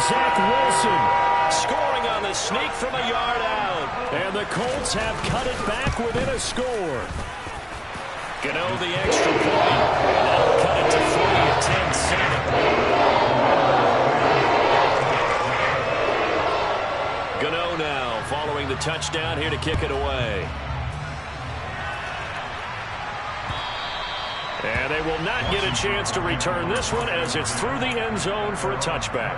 Zach Wilson. Scoring on the sneak from a yard out. And the Colts have cut it back within a score. Gano the extra point. That'll cut it to 40 at 10-7. Gano now following the touchdown here to kick it away. And they will not get a chance to return this one as it's through the end zone for a touchback.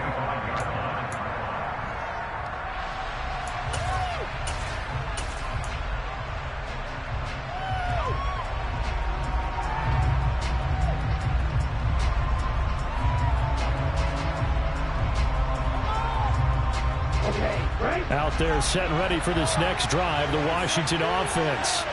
Out there set and ready for this next drive, the Washington offense.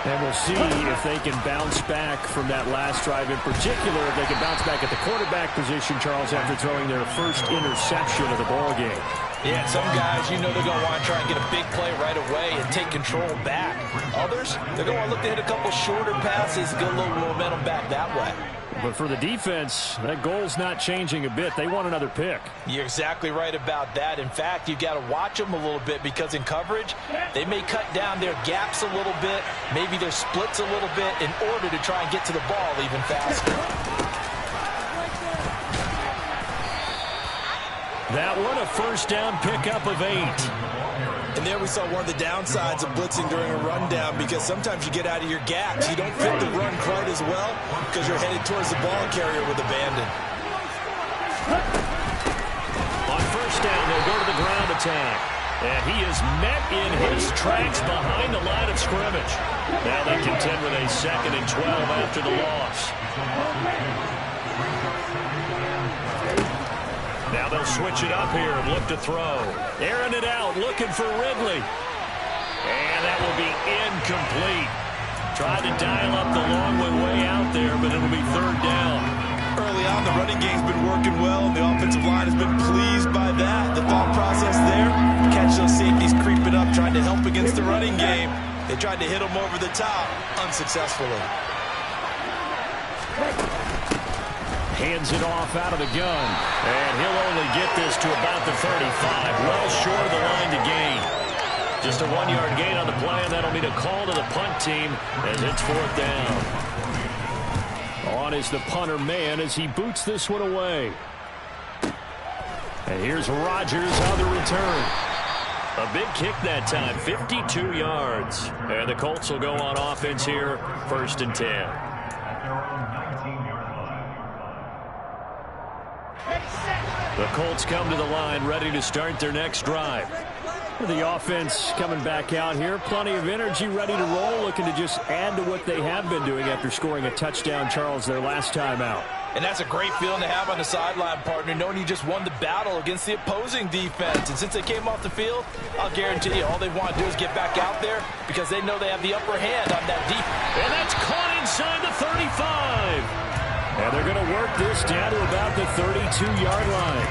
And we'll see if they can bounce back from that last drive in particular, if they can bounce back at the quarterback position, Charles, after throwing their first interception of the ballgame. Yeah, some guys, you know they're going to want to try and get a big play right away and take control back. Others, they're going to look to hit a couple shorter passes, get a little momentum back that way. But for the defense, that goal's not changing a bit. They want another pick. You're exactly right about that. In fact, you've got to watch them a little bit because in coverage, they may cut down their gaps a little bit, maybe their splits a little bit in order to try and get to the ball even faster. That one, a first down pickup of 8. And there we saw one of the downsides of blitzing during a rundown, because sometimes you get out of your gaps. You don't fit the run quite as well because you're headed towards the ball carrier with abandon. On first down, they'll go to the ground attack. And he is met in his tracks behind the line of scrimmage. Now they contend with a 2nd and 12 after the loss. Now they'll switch it up here and look to throw. Airing it out, looking for Ridley. And that will be incomplete. Tried to dial up the long one way out there, but it'll be 3rd down. Early on, the running game's been working well, and the offensive line has been pleased by that. The thought process there, catch those safeties creeping up, trying to help against the running game. They tried to hit them over the top, unsuccessfully. Hands it off out of the gun. And he'll only get this to about the 35. Well short of the line to gain. Just a 1-yard gain on the play, and that'll mean a call to the punt team as it's 4th down. On is the punter man as he boots this one away. And here's Rodgers on the return. A big kick that time, 52 yards. And the Colts will go on offense here, 1st and 10. The Colts come to the line, ready to start their next drive. The offense coming back out here. Plenty of energy, ready to roll, looking to just add to what they have been doing after scoring a touchdown, Charles, their last time out. And that's a great feeling to have on the sideline, partner, knowing you just won the battle against the opposing defense. And since they came off the field, I'll guarantee you all they want to do is get back out there because they know they have the upper hand on that defense. And that's caught inside the 35. And they're going to work this down to about the 32-yard line.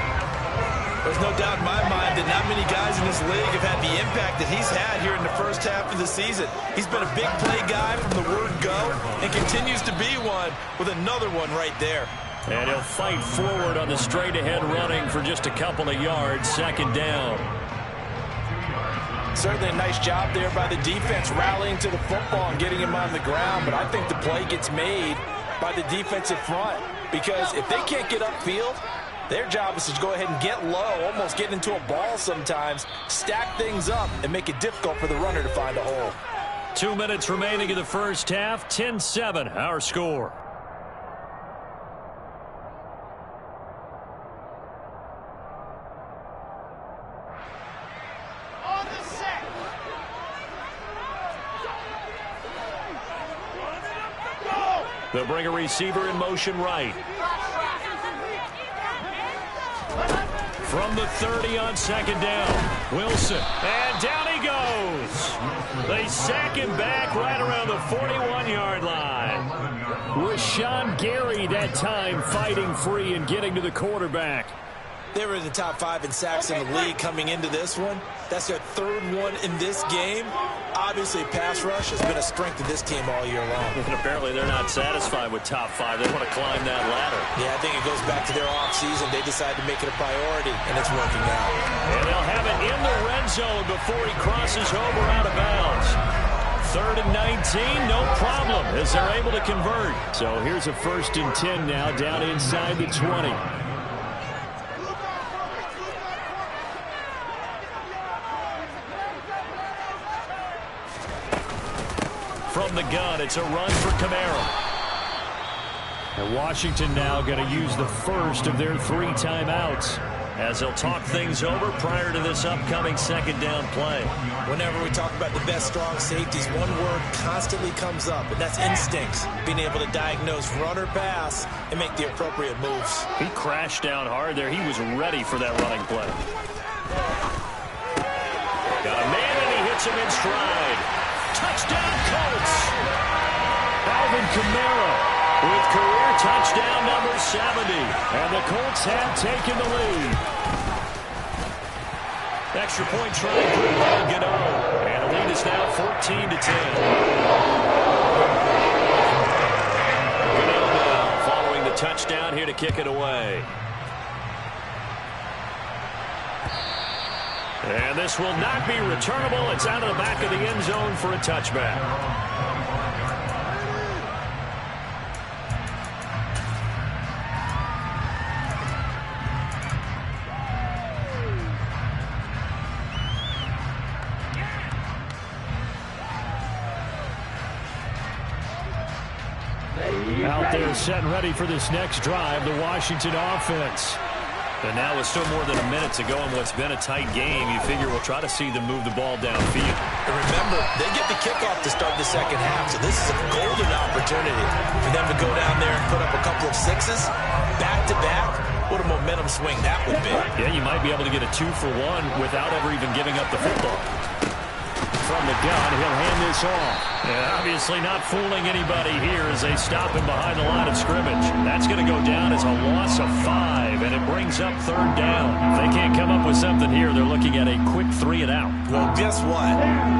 There's no doubt in my mind that not many guys in this league have had the impact that he's had here in the first half of the season. He's been a big play guy from the word go and continues to be one with another one right there. And he'll fight forward on the straight-ahead running for just a couple of yards, 2nd down. Certainly a nice job there by the defense rallying to the football and getting him on the ground, but I think the play gets made by the defensive front, because if they can't get upfield, their job is to go ahead and get low, almost get into a ball sometimes, stack things up, and make it difficult for the runner to find a hole. 2 minutes remaining in the first half, 10-7 our score. They'll bring a receiver in motion right. From the 30 on 2nd down. Wilson. And down he goes. They sack him back right around the 41-yard line. Rashawn Gary that time fighting free and getting to the quarterback. They were in the top 5 in sacks in the league coming into this one. That's their 3rd one in this game. Obviously, pass rush has been a strength of this team all year long. And apparently they're not satisfied with top 5. They want to climb that ladder. Yeah, I think it goes back to their offseason. They decided to make it a priority, and it's working out. And they'll have it in the red zone before he crosses over out of bounds. 3rd and 19, no problem, as they're able to convert. So here's a 1st and 10 now, down inside the 20. From the gun, it's a run for Kamara. And Washington now going to use the first of their 3 timeouts as they'll talk things over prior to this upcoming 2nd down play. Whenever we talk about the best strong safeties, one word constantly comes up, and that's instincts. Being able to diagnose run or pass and make the appropriate moves. He crashed down hard there. He was ready for that running play. Got a man, and he hits him in stride. Touchdown, Colts! Alvin Kamara with career touchdown number 70. And the Colts have taken the lead. Extra point try good by Gano. And the lead is now 14-10. Gano now following the touchdown here to kick it away. And this will not be returnable. It's out of the back of the end zone for a touchback. Out there set and ready for this next drive, the Washington offense. And now with still more than a minute to go in what's been a tight game, you figure we'll try to see them move the ball downfield. And remember, they get the kickoff to start the 2nd half, so this is a golden opportunity for them to go down there and put up a couple of 6s back-to-back. What a momentum swing that would be. Yeah, you might be able to get a 2-for-1 without ever even giving up the football. From the gun, he'll hand this off. Yeah, obviously not fooling anybody here as they stop him behind the line of scrimmage. That's going to go down as a loss of 5, and it brings up 3rd down. If they can't come up with something here, they're looking at a quick 3 and out. Well, guess what?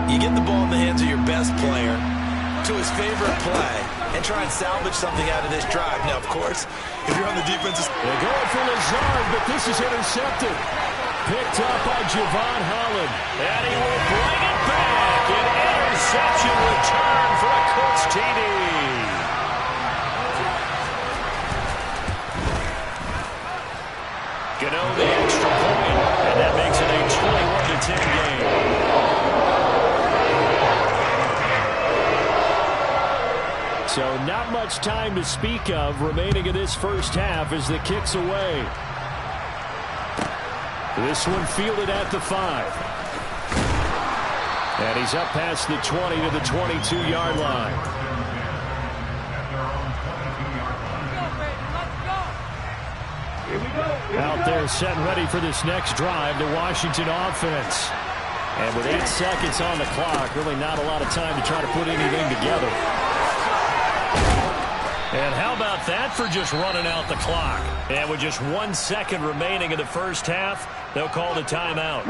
You get the ball in the hands of your best player to his favorite play and try and salvage something out of this drive. Now, of course, if you're on the defensive... They're going for Lazard, but this is intercepted. Picked up by Javon Holland. And he will bring it back. An interception return for a Colts TD. Gano the extra point. And that makes it a 21-10 game. So not much time to speak of remaining in this first half as the kick's away. This one fielded at the 5. And he's up past the 20 to the 22-yard line. Out there set and ready for this next drive, the Washington offense. And with 8 seconds on the clock, really not a lot of time to try to put anything together. And how about that for just running out the clock? And with just 1 second remaining in the first half, they'll call the timeout.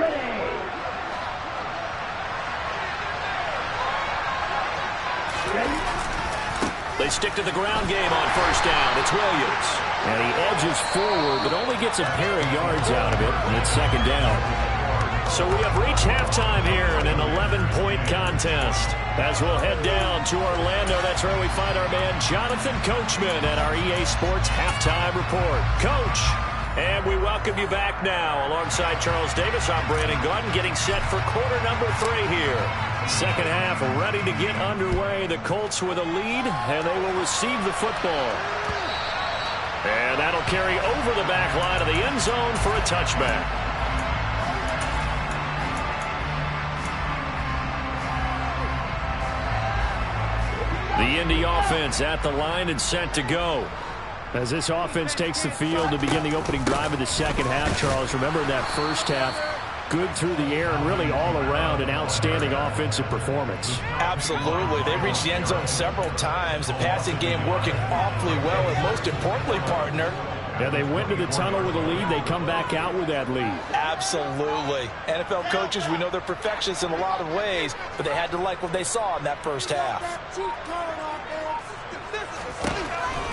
They stick to the ground game on 1st down. It's Williams. And he edges forward, but only gets a pair of yards out of it, and it's 2nd down. So we have reached halftime here in an 11-point contest. As we'll head down to Orlando, that's where we find our man Jonathan Coachman at our EA Sports Halftime Report. Coach, and we welcome you back now. Alongside Charles Davis, I'm Brandon Gordon, getting set for quarter number 3 here. 2nd half ready to get underway. The Colts with a lead, and they will receive the football. And that'll carry over the back line of the end zone for a touchback. The Indy offense at the line and set to go. As this offense takes the field to begin the opening drive of the 2nd half, Charles, remember that 1st half, good through the air and really all around an outstanding offensive performance. Absolutely. They reached the end zone several times. The passing game working awfully well, and most importantly, partner, Yeah, they went to the tunnel with a lead. They come back out with that lead. Absolutely. NFL coaches, we know they're perfectionists in a lot of ways, but they had to like what they saw in that first half.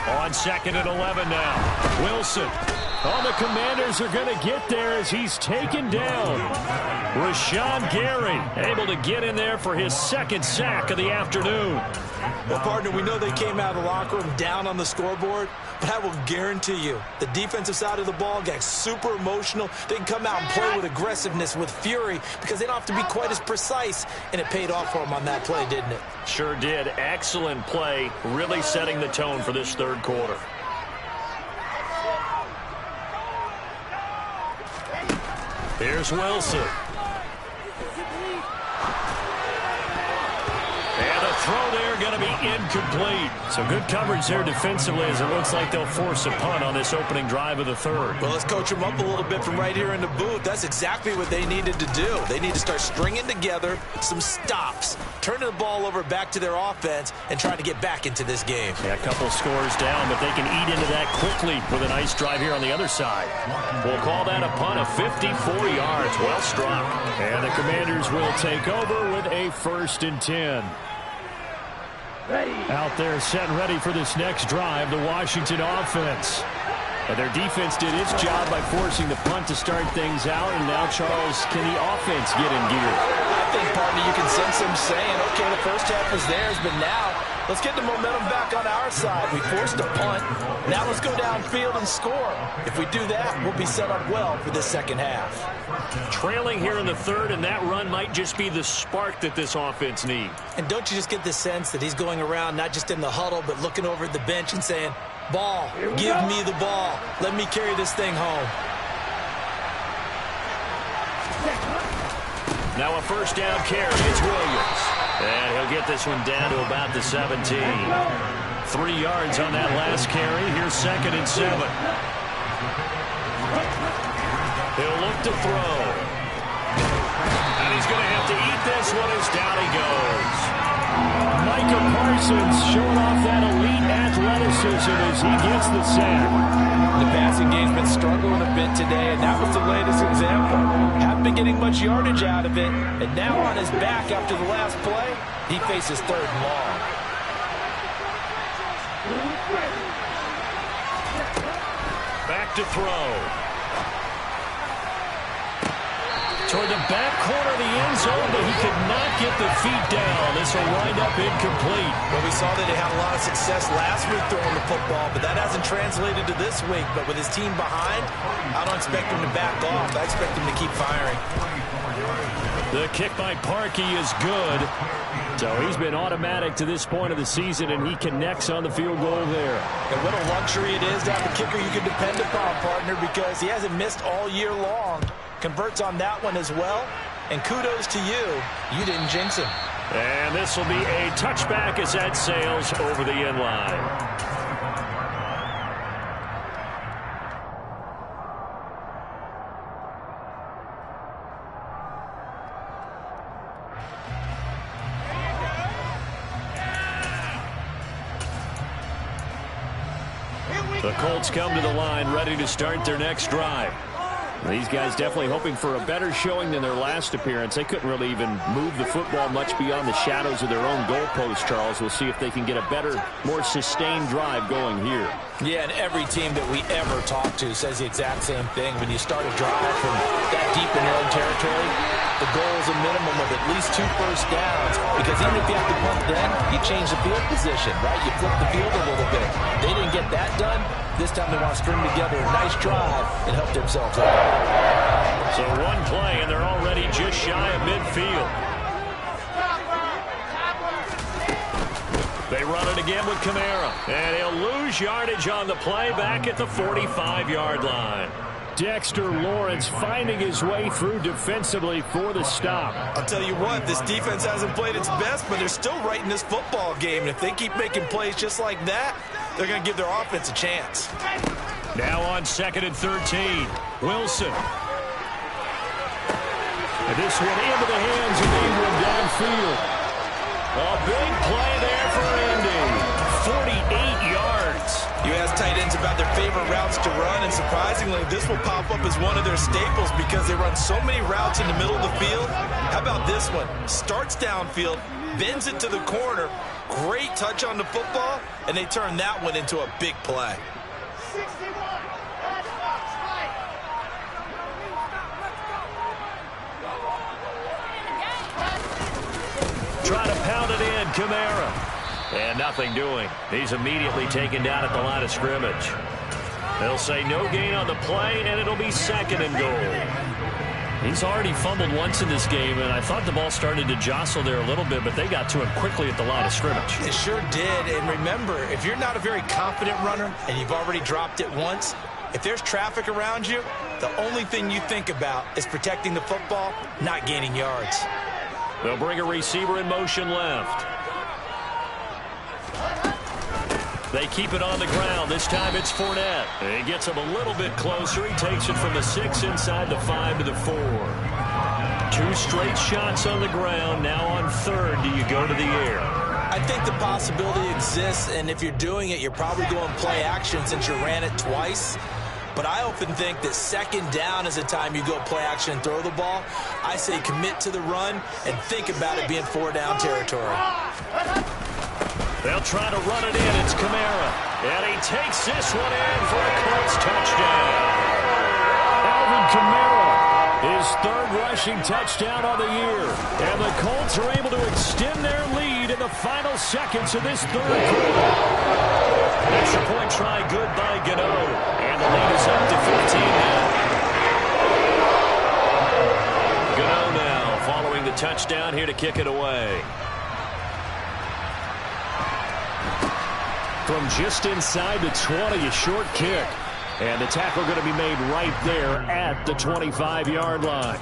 On 2nd and 11 now. Wilson. Oh, the Commanders are going to get there as he's taken down. Rashawn Gary able to get in there for his 2nd sack of the afternoon. Well, partner, we know they came out of the locker room down on the scoreboard, but I will guarantee you the defensive side of the ball got super emotional. They can come out and play with aggressiveness, with fury, because they don't have to be quite as precise, and it paid off for them on that play, didn't it? Sure did. Excellent play, really setting the tone for this 3rd quarter. Here's Wilson. And a throw there going to be incomplete. So good coverage there defensively as it looks like they'll force a punt on this opening drive of the 3rd. Well, let's coach them up a little bit from right here in the booth. That's exactly what they needed to do. They need to start stringing together some stops, turning the ball over back to their offense, and trying to get back into this game. Yeah, a couple scores down, but they can eat into that quickly with a nice drive here on the other side. We'll call that a punt of 54 yards. Well struck. And the Commanders will take over with a 1st and 10. Out there set and ready for this next drive, the Washington offense. And their defense did its job by forcing the punt to start things out. And now, Charles, can the offense get in gear? I think, partner, you can sense them saying, okay, the first half was theirs, but now let's get the momentum back on our side. We forced a punt. Now let's go downfield and score. If we do that, we'll be set up well for this 2nd half. Trailing here in the 3rd, and that run might just be the spark that this offense needs. And don't you just get the sense that he's going around not just in the huddle, but looking over at the bench and saying, ball, give me the ball. Let me carry this thing home. Now a 1st down carry. It's Williams. And he'll get this one down to about the 17. 3 yards on that last carry. Here's 2nd and 7. He'll look to throw. And he's going to have to eat this one as down he goes. Micah Parsons showing off that elite athleticism as he gets the sack. The passing game's been struggling a bit today, and that was the latest example. Haven't been getting much yardage out of it, and now on his back after the last play, he faces 3rd and long. Back to throw. Toward the back corner of the end zone, but he could not get the feet down. This will wind up incomplete. Well, we saw that he had a lot of success last week throwing the football, but that hasn't translated to this week. But with his team behind, I don't expect him to back off. I expect him to keep firing. The kick by Parkey is good. So he's been automatic to this point of the season, and he connects on the field goal there. And what a luxury it is to have a kicker you can depend upon, partner, because he hasn't missed all year long. Converts on that one as well. And kudos to you. You didn't jinx him. And this will be a touchback as that sails over the end line. The Colts come to the line ready to start their next drive. These guys definitely hoping for a better showing than their last appearance. They couldn't really even move the football much beyond the shadows of their own goalpost, Charles. We'll see if they can get a better, more sustained drive going here. Yeah, and every team that we ever talk to says the exact same thing. When you start a drive from that deep in your own territory, the goal is a minimum of at least 2 first downs, because even if you have to punt then, you change the field position, right? You flip the field a little bit. They didn't get that done. This time they want to string together a nice drive and help themselves out. So one play, and they're already just shy of midfield. They run it again with Kamara. And he'll lose yardage on the play back at the 45-yard line. Dexter Lawrence finding his way through defensively for the stop. I'll tell you what, this defense hasn't played its best, but they're still right in this football game. And if they keep making plays just like that, they're going to give their offense a chance. Now on 2nd and 13, Wilson. And this one into the hands of Ingram downfield. A big play there for Indy. 48 yards. You ask tight ends about their favorite routes to run, and surprisingly, this will pop up as one of their staples because they run so many routes in the middle of the field. How about this one? Starts downfield, bends it to the corner, great touch on the football, and they turn that one into a big play. 61. Try to pound it in, Kamara. And nothing doing. He's immediately taken down at the line of scrimmage. They'll say no gain on the play, and it'll be 2nd and goal. He's already fumbled once in this game, and I thought the ball started to jostle there a little bit, but they got to him quickly at the line of scrimmage. It sure did, and remember, if you're not a very confident runner and you've already dropped it once, if there's traffic around you, the only thing you think about is protecting the football, not gaining yards. They'll bring a receiver in motion left. They keep it on the ground. This time it's Fournette. He gets him a little bit closer. He takes it from the 6 inside the 5 to the 4. 2 straight shots on the ground. Now on 3rd, do you go to the air? I think the possibility exists, and if you're doing it, you're probably going play action since you ran it twice. But I often think that 2nd down is the time you go play action and throw the ball. I say commit to the run and think about it being 4-down territory. They'll try to run it in. It's Kamara. And he takes this one in for a Colts touchdown. Alvin Kamara, his 3rd rushing touchdown of the year. And the Colts are able to extend their lead in the final seconds of this 3rd quarter. Extra point try good by Gano. And the lead is up to 15 now. Gano now following the touchdown here to kick it away. From just inside the 20, a short kick. And the tackle going to be made right there at the 25-yard line.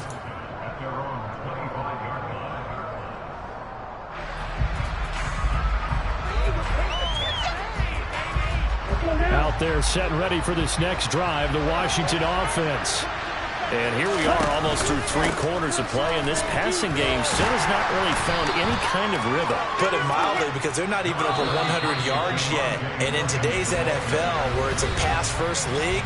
Out there set and ready for this next drive, the Washington offense. And here we are almost through 3 quarters of play, and this passing game still has not really found any kind of rhythm. Put it mildly, because they're not even over 100 yards yet. And in today's NFL, where it's a pass-first league,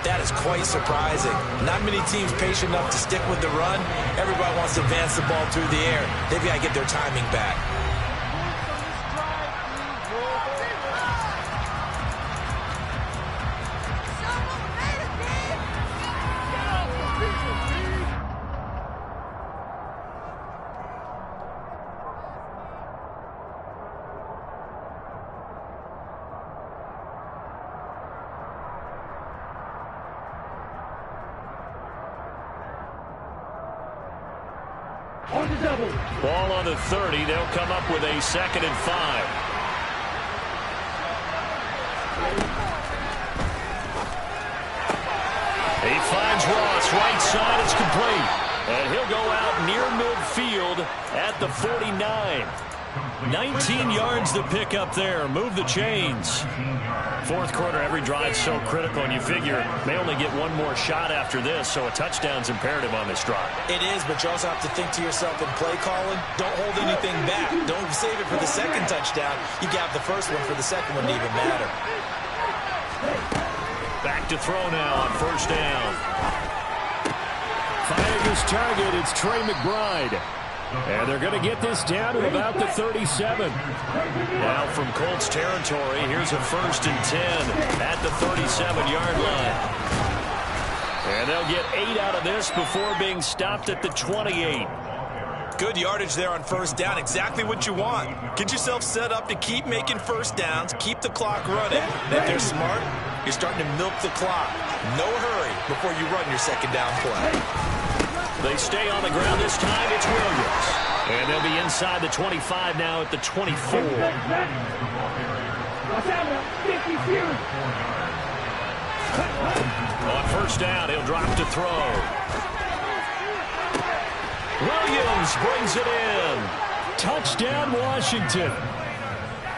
that is quite surprising. Not many teams patient enough to stick with the run. Everybody wants to advance the ball through the air. They've got to get their timing back. Ball on the 30. They'll come up with a 2nd and 5. He finds Ross. Right side. It's complete. And he'll go out near midfield at the 49. 19 yards to pick up there. Move the chains. 4th quarter, every drive's so critical, and you figure they only get one more shot after this, so a touchdown's imperative on this drive. It is, but you also have to think to yourself in play calling, don't hold anything back. Don't save it for the 2nd touchdown. You got the 1st one for the 2nd one to even matter. Back to throw now on 1st down. Finding his target, it's Trey McBride. And they're going to get this down to about the 37. Now from Colts territory, here's a 1st and 10 at the 37-yard line. And they'll get 8 out of this before being stopped at the 28. Good yardage there on 1st down. Exactly what you want. Get yourself set up to keep making 1st downs, keep the clock running. And if they're smart, you're starting to milk the clock. No hurry before you run your 2nd down play. They stay on the ground this time. It's Williams. And they'll be inside the 25 now at the 24. On 1st down, he'll drop to throw. Williams brings it in. Touchdown, Washington.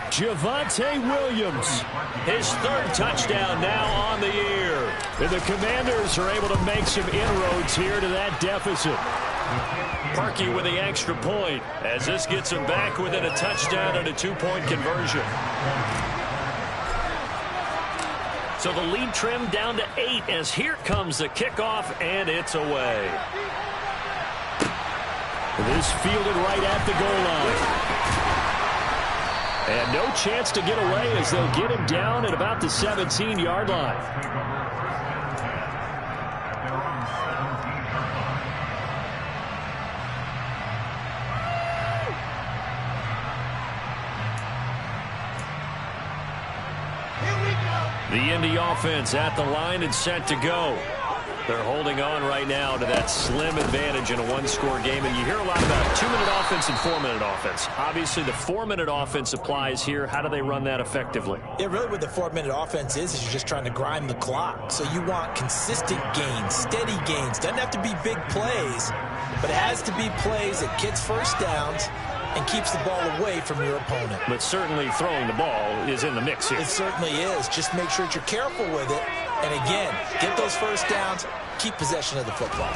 Javonte Williams, his 3rd touchdown now on the year. And the Commanders are able to make some inroads here to that deficit. Parkey with the extra point as this gets him back within a touchdown and a 2-point conversion. So the lead trimmed down to 8 as here comes the kickoff, and it's away. This fielded right at the goal line. And no chance to get away as they'll get him down at about the 17-yard line. The Indy offense at the line and set to go. They're holding on right now to that slim advantage in a one-score game. And you hear a lot about 2-minute offense and 4-minute offense. Obviously, the 4-minute offense applies here. How do they run that effectively? Yeah, really what the 4-minute offense is you're just trying to grind the clock. So you want consistent gains, steady gains. Doesn't have to be big plays, but it has to be plays that gets first downs and keeps the ball away from your opponent. But certainly throwing the ball is in the mix here. It certainly is. Just make sure that you're careful with it. And again, get those first downs, keep possession of the football.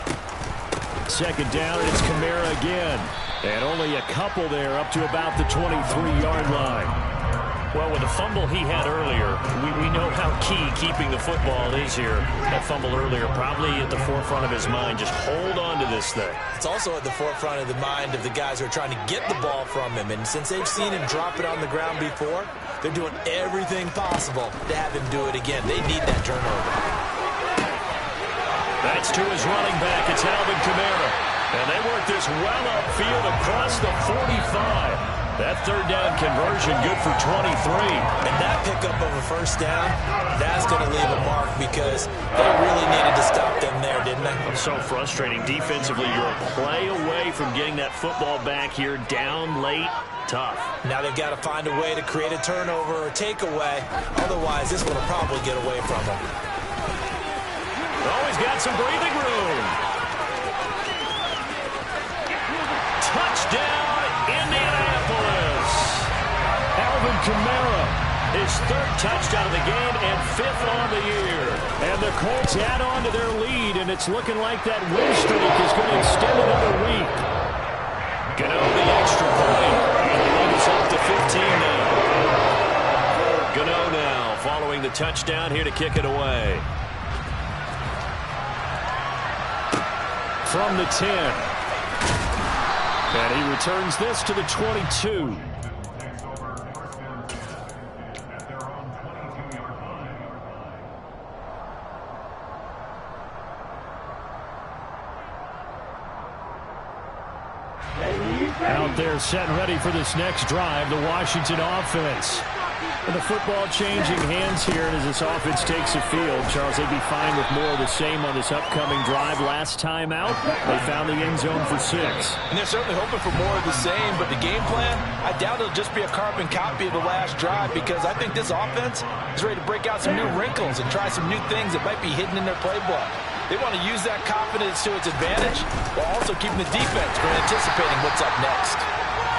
Second down, and it's Kamara again. And only a couple there up to about the 23-yard line. Well, with the fumble he had earlier, we know how key keeping the football is here. That fumble earlier probably at the forefront of his mind. Just hold on to this thing. It's also at the forefront of the mind of the guys who are trying to get the ball from him. And since they've seen him drop it on the ground before, they're doing everything possible to have him do it again. They need that turnover. That's to his running back. It's Alvin Kamara. And they work this well upfield across the 45. That third down conversion good for 23. And that pickup of a first down, that's going to leave a mark because they really needed to stop them there, didn't they? It's so frustrating. Defensively, you're a play away from getting that football back here down late. Tough. Now they've got to find a way to create a turnover or takeaway. Otherwise, this one will probably get away from them. Oh, he's got some breathing room. Touchdown, Indianapolis. Alvin Kamara, his third touchdown of the game and 5th on the year. And the Colts add on to their lead, and it's looking like that win streak is going to extend another week. Gano the extra point. And the lead is up to 15 now. Gano now following the touchdown here to kick it away. From the 10. And he returns this to the 22. Out there set and ready for this next drive, the Washington offense. And the football changing hands here as this offense takes the field. Charles, they'd be fine with more of the same on this upcoming drive. Last time out, they found the end zone for 6. And they're certainly hoping for more of the same, but the game plan, I doubt it'll just be a carbon copy of the last drive because I think this offense is ready to break out some new wrinkles and try some new things that might be hidden in their playbook. They want to use that confidence to its advantage while also keeping the defense from anticipating what's up next.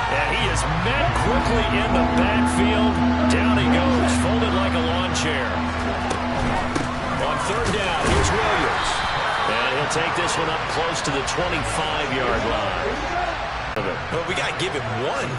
And he is met quickly in the backfield. Down he goes, folded like a lawn chair. On third down, here's Williams. And he'll take this one up close to the 25-yard line. Well, we got to give him one